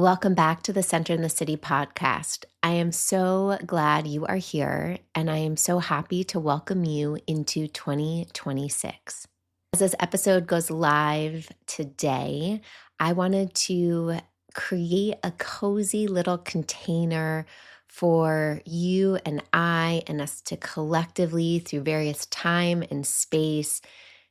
Welcome back to the Center in the City podcast. I am so glad you are here, and I am so happy to welcome you into 2026. As this episode goes live today, I wanted to create a cozy little container for you and I and us to collectively, through various time and space,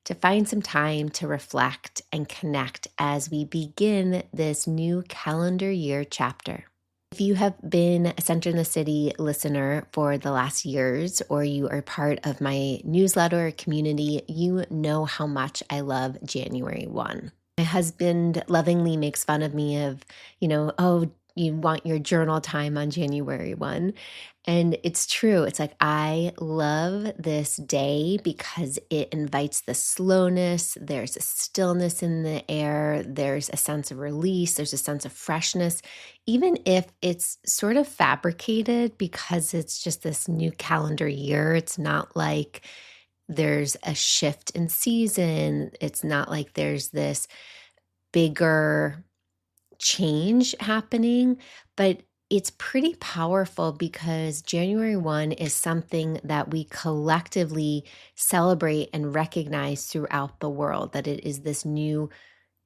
to find some time to reflect and connect as we begin this new calendar year chapter. If you have been a Center in the City listener for the last years, or you are part of my newsletter or community, you know how much I love January 1. My husband lovingly makes fun of me of, you want your journal time on January 1. And it's true. It's like, I love this day because it invites the slowness. There's a stillness in the air. There's a sense of release. There's a sense of freshness, even if it's sort of fabricated because it's just this new calendar year. It's not like there's a shift in season. It's not like there's this bigger change happening, but it's pretty powerful because January 1 is something that we collectively celebrate and recognize throughout the world, that it is this new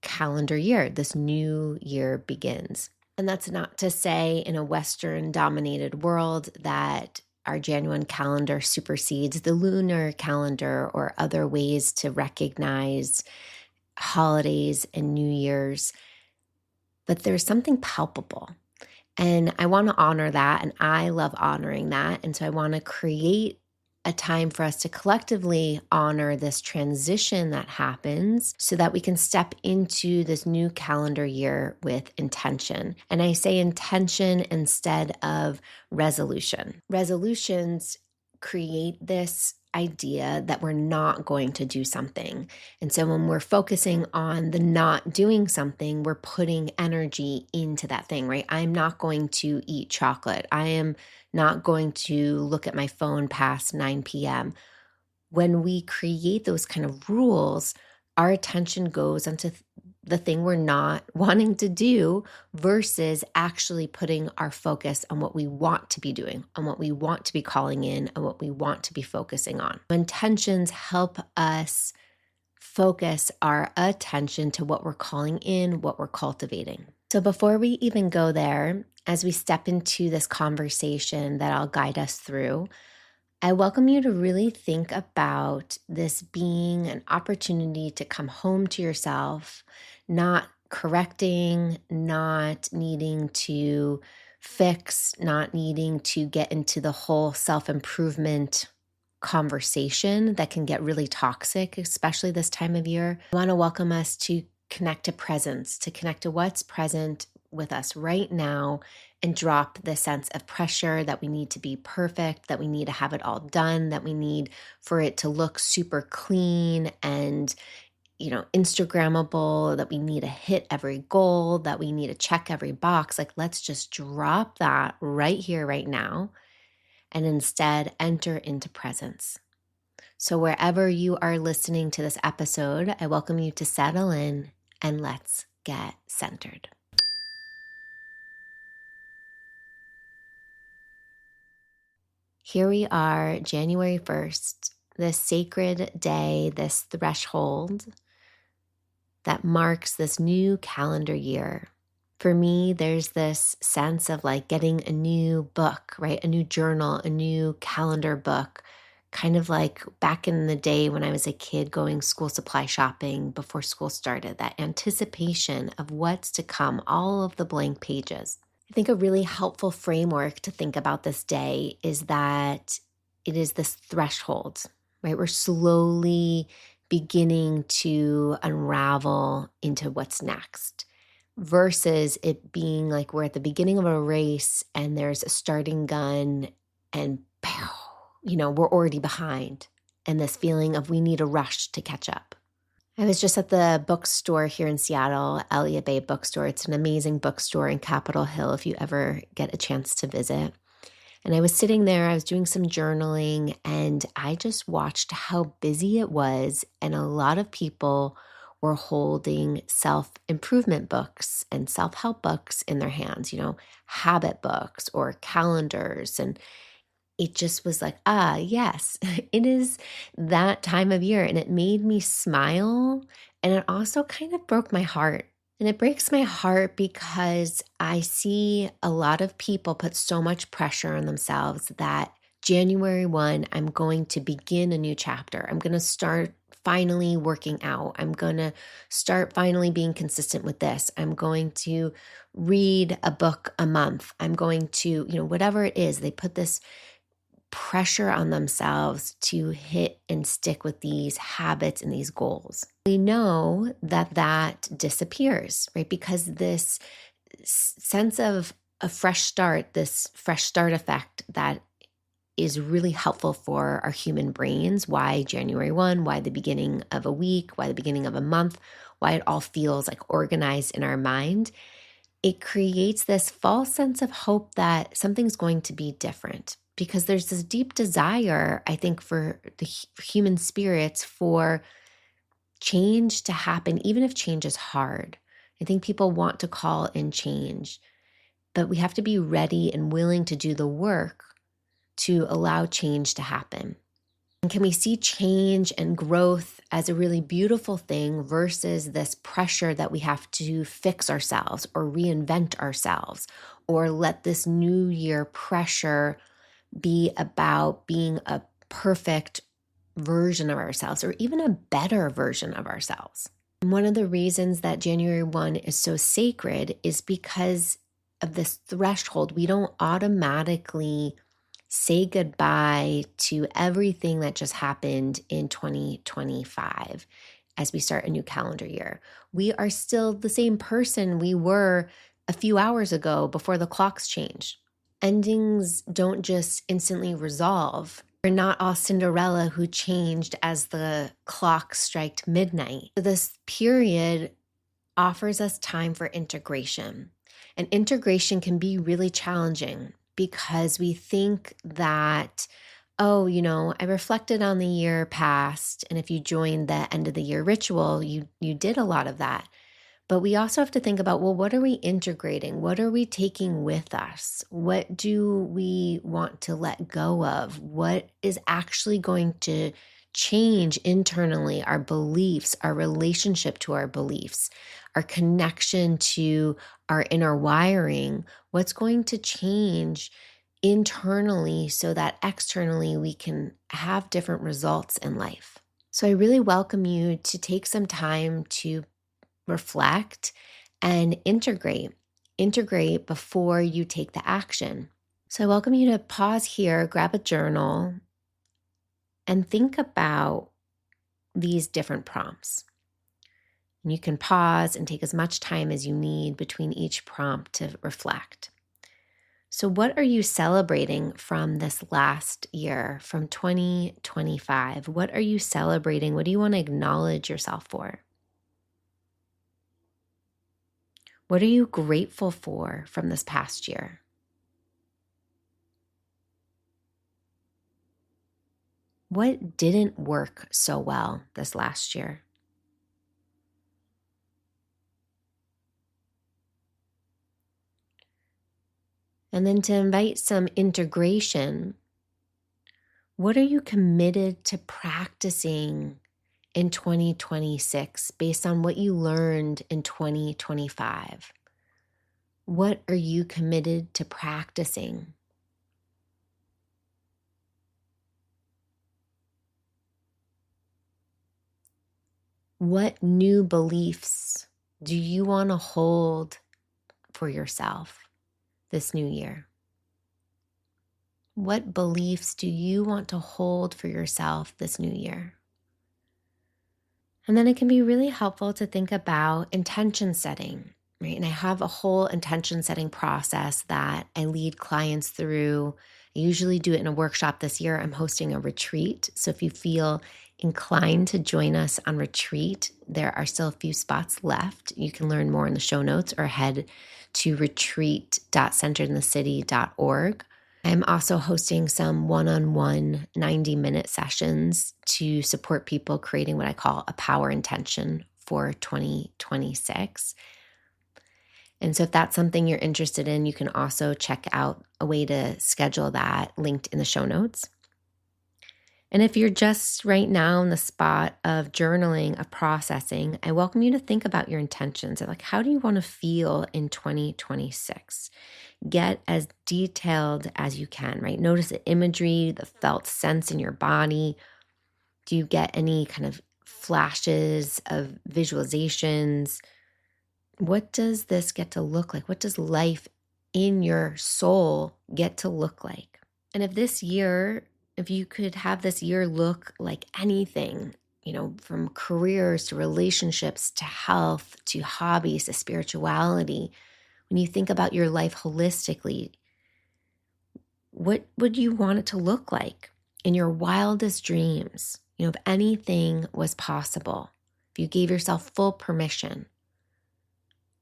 calendar year, this new year begins. And that's not to say in a Western-dominated world that our January 1 calendar supersedes the lunar calendar or other ways to recognize holidays and New Year's. But there's something palpable, and I want to honor that, and I love honoring that. And so I want to create a time for us to collectively honor this transition that happens so that we can step into this new calendar year with intention. And I say intention instead of resolution. Resolutions create this idea that we're not going to do something. And so when we're focusing on the not doing something, we're putting energy into that thing, right? I'm not going to eat chocolate. I am not going to look at my phone past 9 p.m. When we create those kind of rules, our attention goes onto the thing we're not wanting to do versus actually putting our focus on what we want to be doing, on what we want to be calling in, and what we want to be focusing on. Intentions help us focus our attention to what we're calling in, what we're cultivating. So before we even go there, as we step into this conversation that I'll guide us through, I welcome you to really think about this being an opportunity to come home to yourself, not correcting, not needing to fix, not needing to get into the whole self-improvement conversation that can get really toxic, especially this time of year. I want to welcome us to connect to presence, to connect to what's present with us right now, and drop the sense of pressure that we need to be perfect, that we need to have it all done, that we need for it to look super clean and, Instagrammable, that we need to hit every goal, that we need to check every box. Like, let's just drop that right here, right now, and instead enter into presence. So wherever you are listening to this episode, I welcome you to settle in and let's get centered. Here we are, January 1st, this sacred day, this threshold that marks this new calendar year. For me, there's this sense of like getting a new book, right? A new journal, a new calendar book, kind of like back in the day when I was a kid going school supply shopping before school started, that anticipation of what's to come, all of the blank pages. I think a really helpful framework to think about this day is that it is this threshold, right? We're slowly beginning to unravel into what's next versus it being like we're at the beginning of a race and there's a starting gun and we're already behind, and this feeling of we need a rush to catch up. I was just at the bookstore here in Seattle, Elliott Bay Bookstore. It's an amazing bookstore in Capitol Hill if you ever get a chance to visit. And I was sitting there, I was doing some journaling, and I just watched how busy it was. And a lot of people were holding self-improvement books and self-help books in their hands, habit books or calendars. And it just was like, yes, it is that time of year. And it made me smile. And it also kind of broke my heart. And it breaks my heart because I see a lot of people put so much pressure on themselves that January 1, I'm going to begin a new chapter. I'm going to start finally working out. I'm going to start finally being consistent with this. I'm going to read a book a month. I'm going to, whatever it is, they put this pressure on themselves to hit and stick with these habits and these goals. We know that disappears, right? Because this sense of a fresh start, this fresh start effect that is really helpful for our human brains. Why January 1, why the beginning of a week, why the beginning of a month, why it all feels like organized in our mind. It creates this false sense of hope that something's going to be different, because there's this deep desire, I think, for the human spirits for change to happen, even if change is hard. I think people want to call in change, but we have to be ready and willing to do the work to allow change to happen. And can we see change and growth as a really beautiful thing versus this pressure that we have to fix ourselves or reinvent ourselves, or let this new year pressure be about being a perfect version of ourselves or even a better version of ourselves? And one of the reasons that January 1 is so sacred is because of this threshold. We don't automatically say goodbye to everything that just happened in 2025 as we start a new calendar year. We are still the same person we were a few hours ago before the clocks changed. Endings don't just instantly resolve. We're not all Cinderella who changed as the clock struck midnight. So this period offers us time for integration. And integration can be really challenging because we think that, I reflected on the year past. And if you joined the end of the year ritual, you did a lot of that. But we also have to think about, what are we integrating? What are we taking with us? What do we want to let go of? What is actually going to change internally? Our beliefs, our relationship to our beliefs, our connection to our inner wiring. What's going to change internally so that externally we can have different results in life? So I really welcome you to take some time to reflect and integrate before you take the action. So I welcome you to pause here, grab a journal, and think about these different prompts. And you can pause and take as much time as you need between each prompt to reflect. So what are you celebrating from this last year, from 2025? What are you celebrating? What do you want to acknowledge yourself for? What are you grateful for from this past year? What didn't work so well this last year? And then to invite some integration, what are you committed to practicing in 2026 based on what you learned in 2025? What are you committed to practicing? What new beliefs do you want to hold for yourself this new year? What beliefs do you want to hold for yourself this new year? And then it can be really helpful to think about intention setting, right? And I have a whole intention setting process that I lead clients through. I usually do it in a workshop. This year I'm hosting a retreat. So if you feel inclined to join us on retreat, there are still a few spots left. You can learn more in the show notes or head to retreat.centeredinthecity.org. I'm also hosting some one-on-one 90-minute sessions to support people creating what I call a power intention for 2026. And so if that's something you're interested in, you can also check out a way to schedule that linked in the show notes. And if you're just right now in the spot of journaling, of processing, I welcome you to think about your intentions. Like, how do you want to feel in 2026? Get as detailed as you can, right? Notice the imagery, the felt sense in your body. Do you get any kind of flashes of visualizations? What does this get to look like? What does life in your soul get to look like? And if you could have this year look like anything, from careers to relationships to health to hobbies to spirituality, when you think about your life holistically, what would you want it to look like in your wildest dreams? If anything was possible, if you gave yourself full permission,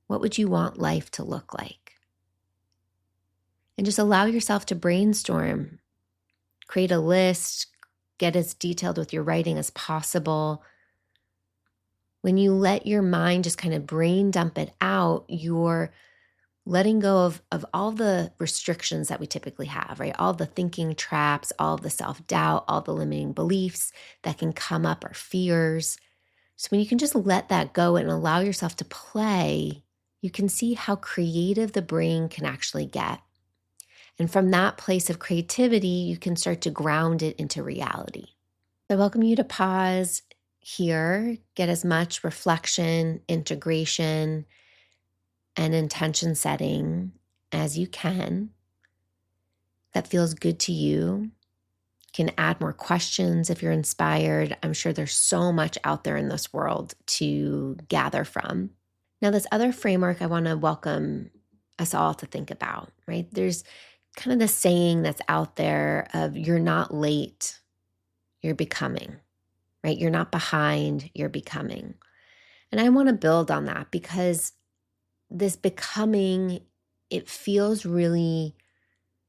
what would you want life to look like? And just allow yourself to brainstorm, create a list, get as detailed with your writing as possible. When you let your mind just kind of brain dump it out, you're letting go of all the restrictions that we typically have, right? All the thinking traps, all the self-doubt, all the limiting beliefs that can come up, or fears. So when you can just let that go and allow yourself to play, you can see how creative the brain can actually get. And from that place of creativity, you can start to ground it into reality. So I welcome you to pause here, get as much reflection, integration, and intention setting as you can that feels good to you. You can add more questions if you're inspired. I'm sure there's so much out there in this world to gather from. Now, this other framework I want to welcome us all to think about, right? There's kind of the saying that's out there of you're not late, you're becoming, right? You're not behind, you're becoming. And I want to build on that because this becoming, it feels really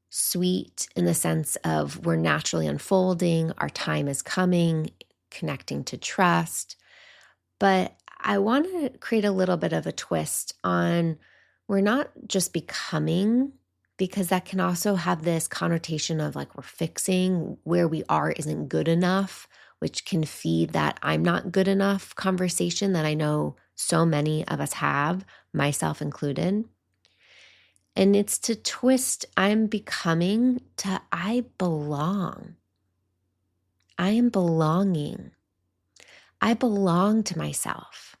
sweet in the sense of we're naturally unfolding, our time is coming, connecting to trust. But I want to create a little bit of a twist on we're not just becoming, because that can also have this connotation of like we're fixing, where we are isn't good enough, which can feed that I'm not good enough conversation that I know so many of us have, myself included. And it's to twist I'm becoming to I belong. I am belonging. I belong to myself.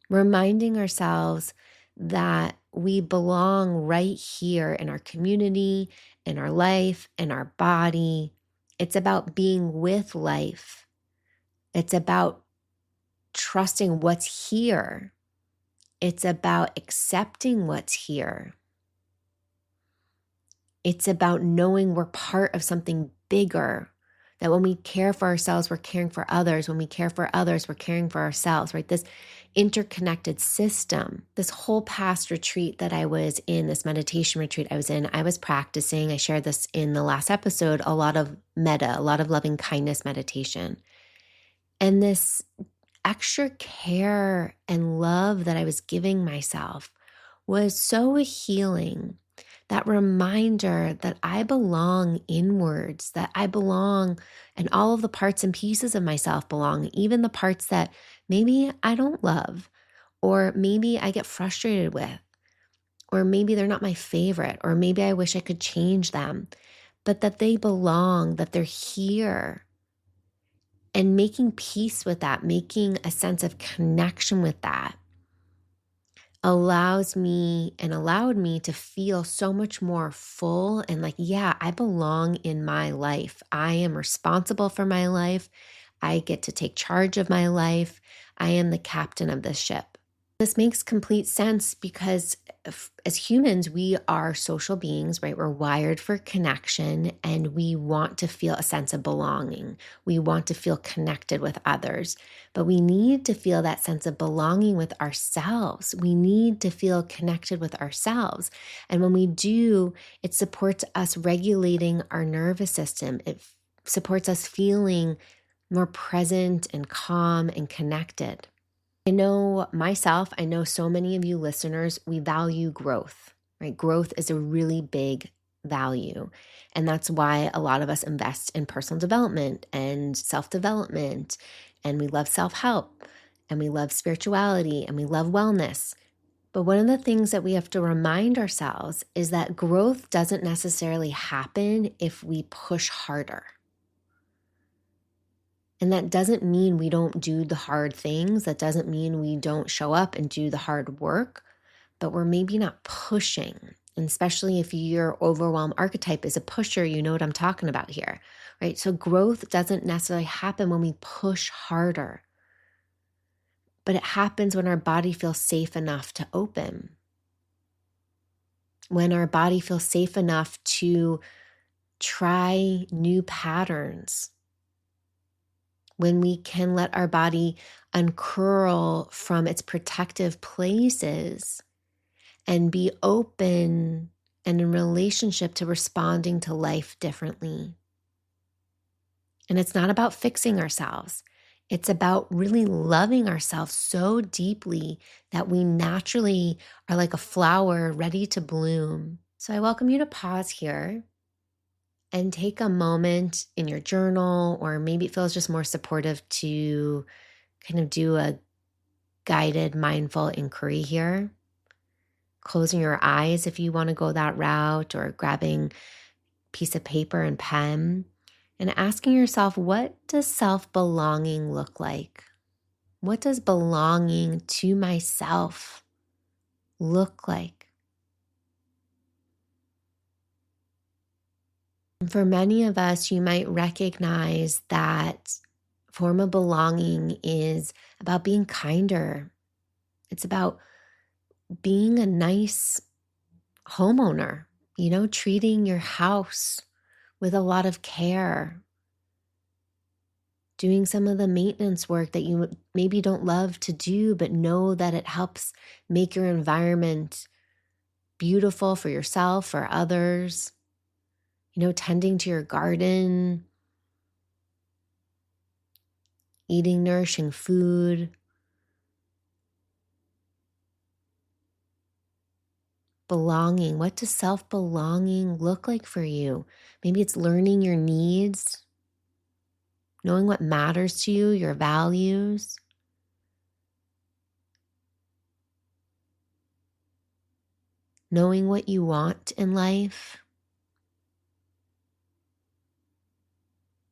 Reminding ourselves that we belong right here in our community, in our life, in our body. It's about being with life. It's about trusting what's here. It's about accepting what's here. It's about knowing we're part of something bigger, that when we care for ourselves, we're caring for others. When we care for others, we're caring for ourselves, right? This interconnected system. This whole past retreat that I was in, this meditation retreat I was practicing, I shared this in the last episode, a lot of metta, a lot of loving kindness meditation. And this extra care and love that I was giving myself was so healing. That reminder that I belong inwards, that I belong, and all of the parts and pieces of myself belong, even the parts that maybe I don't love, or maybe I get frustrated with, or maybe they're not my favorite, or maybe I wish I could change them, but that they belong, that they're here. And making peace with that, making a sense of connection with that, allowed me to feel so much more full and like, yeah, I belong in my life. I am responsible for my life. I get to take charge of my life. I am the captain of this ship. This makes complete sense because as humans, we are social beings, right? We're wired for connection and we want to feel a sense of belonging. We want to feel connected with others, but we need to feel that sense of belonging with ourselves. We need to feel connected with ourselves. And when we do, it supports us regulating our nervous system. It supports us feeling more present and calm and connected. I know myself, I know so many of you listeners, we value growth, right? Growth is a really big value. And that's why a lot of us invest in personal development and self-development, and we love self-help, and we love spirituality, and we love wellness. But one of the things that we have to remind ourselves is that growth doesn't necessarily happen if we push harder. And that doesn't mean we don't do the hard things. That doesn't mean we don't show up and do the hard work, but we're maybe not pushing. And especially if your overwhelm archetype is a pusher, you know what I'm talking about here, right? So growth doesn't necessarily happen when we push harder, but it happens when our body feels safe enough to open. When our body feels safe enough to try new patterns. When we can let our body uncurl from its protective places and be open and in relationship to responding to life differently. And it's not about fixing ourselves. It's about really loving ourselves so deeply that we naturally are like a flower ready to bloom. So I welcome you to pause here and take a moment in your journal, or maybe it feels just more supportive to kind of do a guided mindful inquiry here. Closing your eyes if you want to go that route, or grabbing a piece of paper and pen and asking yourself, what does self-belonging look like? What does belonging to myself look like? For many of us, you might recognize that form of belonging is about being kinder. It's about being a nice homeowner, treating your house with a lot of care, doing some of the maintenance work that you maybe don't love to do, but know that it helps make your environment beautiful for yourself, for others. Tending to your garden, eating nourishing food. Belonging. What does self-belonging look like for you? Maybe it's learning your needs, knowing what matters to you, your values. Knowing what you want in life.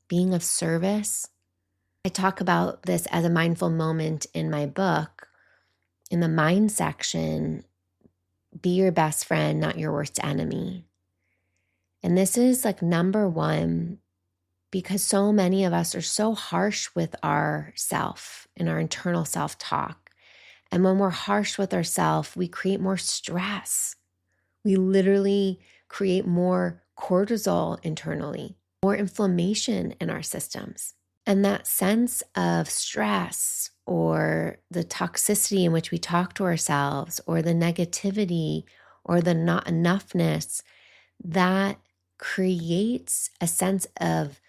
Being of service. I talk about this as a mindful moment in my book. In the mind section, be your best friend, not your worst enemy. And this is like number one, because so many of us are so harsh with our self and our internal self-talk. And when we're harsh with ourselves, we create more stress. We literally create more cortisol internally, more inflammation in our systems. And that sense of stress, or the toxicity in which we talk to ourselves, or the negativity, or the not enoughness, that creates a sense of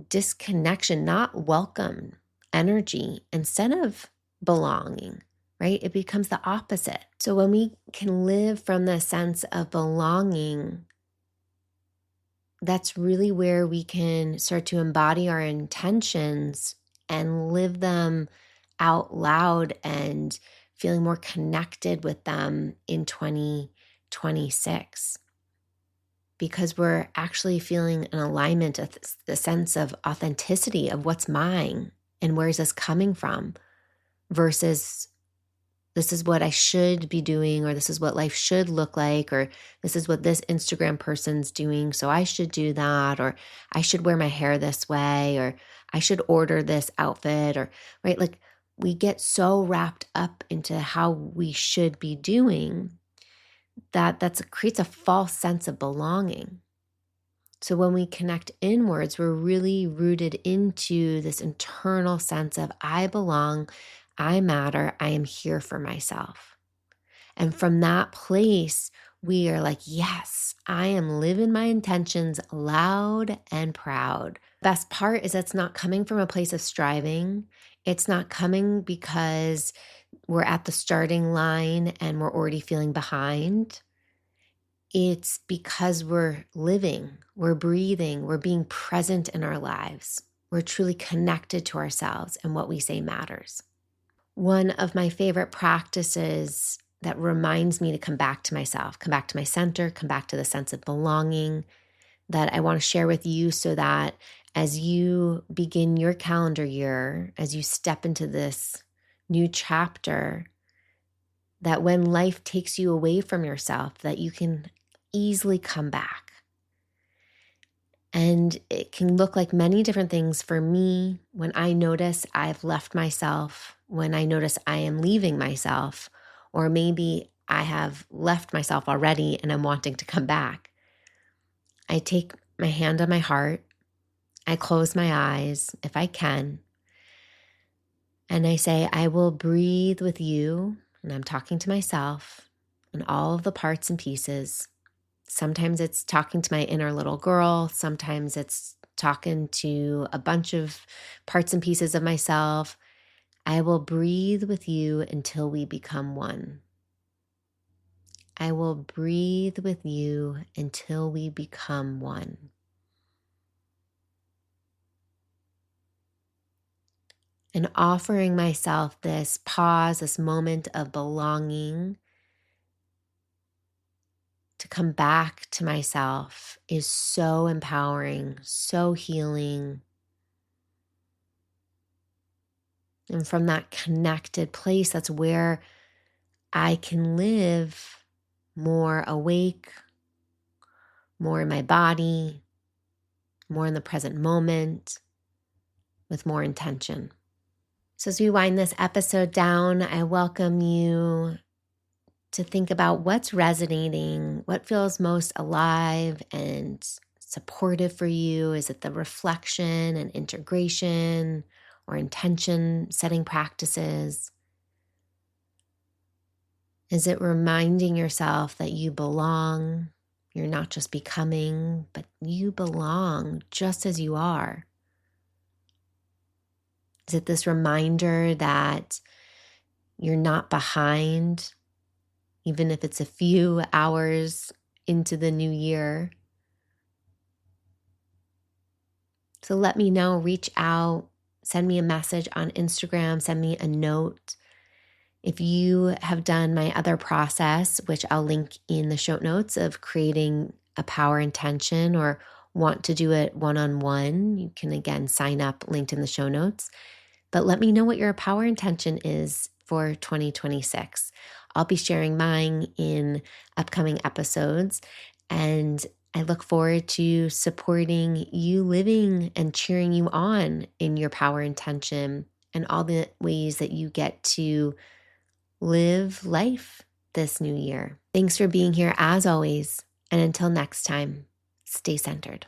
disconnection, not welcome energy instead of belonging, right? It becomes the opposite. So when we can live from the sense of belonging, that's really where we can start to embody our intentions and live them out loud and feeling more connected with them in 2026. Because we're actually feeling an alignment of the sense of authenticity of what's mine and where is this coming from, versus this is what I should be doing, or this is what life should look like, or this is what this Instagram person's doing, so I should do that, or I should wear my hair this way, or I should order this outfit, or right? Like we get so wrapped up into how we should be doing that creates a false sense of belonging. So when we connect inwards, we're really rooted into this internal sense of I belong, I matter, I am here for myself. And from that place, we are like, yes, I am living my intentions loud and proud. Best part is it's not coming from a place of striving. It's not coming because we're at the starting line and we're already feeling behind. It's because we're living, we're breathing, we're being present in our lives. We're truly connected to ourselves, and what we say matters. One of my favorite practices that reminds me to come back to myself, come back to my center, come back to the sense of belonging, that I want to share with you so that as you begin your calendar year, as you step into this new chapter, that when life takes you away from yourself, that you can easily come back. And it can look like many different things for me. When I notice I've left myself, when I notice I am leaving myself, or maybe I have left myself already and I'm wanting to come back, I take my hand on my heart, I close my eyes if I can, and I say, I will breathe with you, and I'm talking to myself and all of the parts and pieces. Sometimes it's talking to my inner little girl. Sometimes it's talking to a bunch of parts and pieces of myself. I will breathe with you until we become one. I will breathe with you until we become one. And offering myself this pause, this moment of belonging, to come back to myself is so empowering, so healing. And from that connected place, that's where I can live more awake, more in my body, more in the present moment, with more intention. So as we wind this episode down, I welcome you to think about what's resonating, what feels most alive and supportive for you. Is it the reflection and integration or intention setting practices? Is it reminding yourself that you belong? You're not just becoming, but you belong just as you are. Is it this reminder that you're not behind, even if it's a few hours into the new year? So let me know, reach out, send me a message on Instagram, send me a note. If you have done my other process, which I'll link in the show notes, of creating a power intention, or want to do it one-on-one, you can again sign up, linked in the show notes. But let me know what your power intention is for 2026. I'll be sharing mine in upcoming episodes, and I look forward to supporting you living and cheering you on in your power intention and all the ways that you get to live life this new year. Thanks for being here as always. And until next time, stay centered.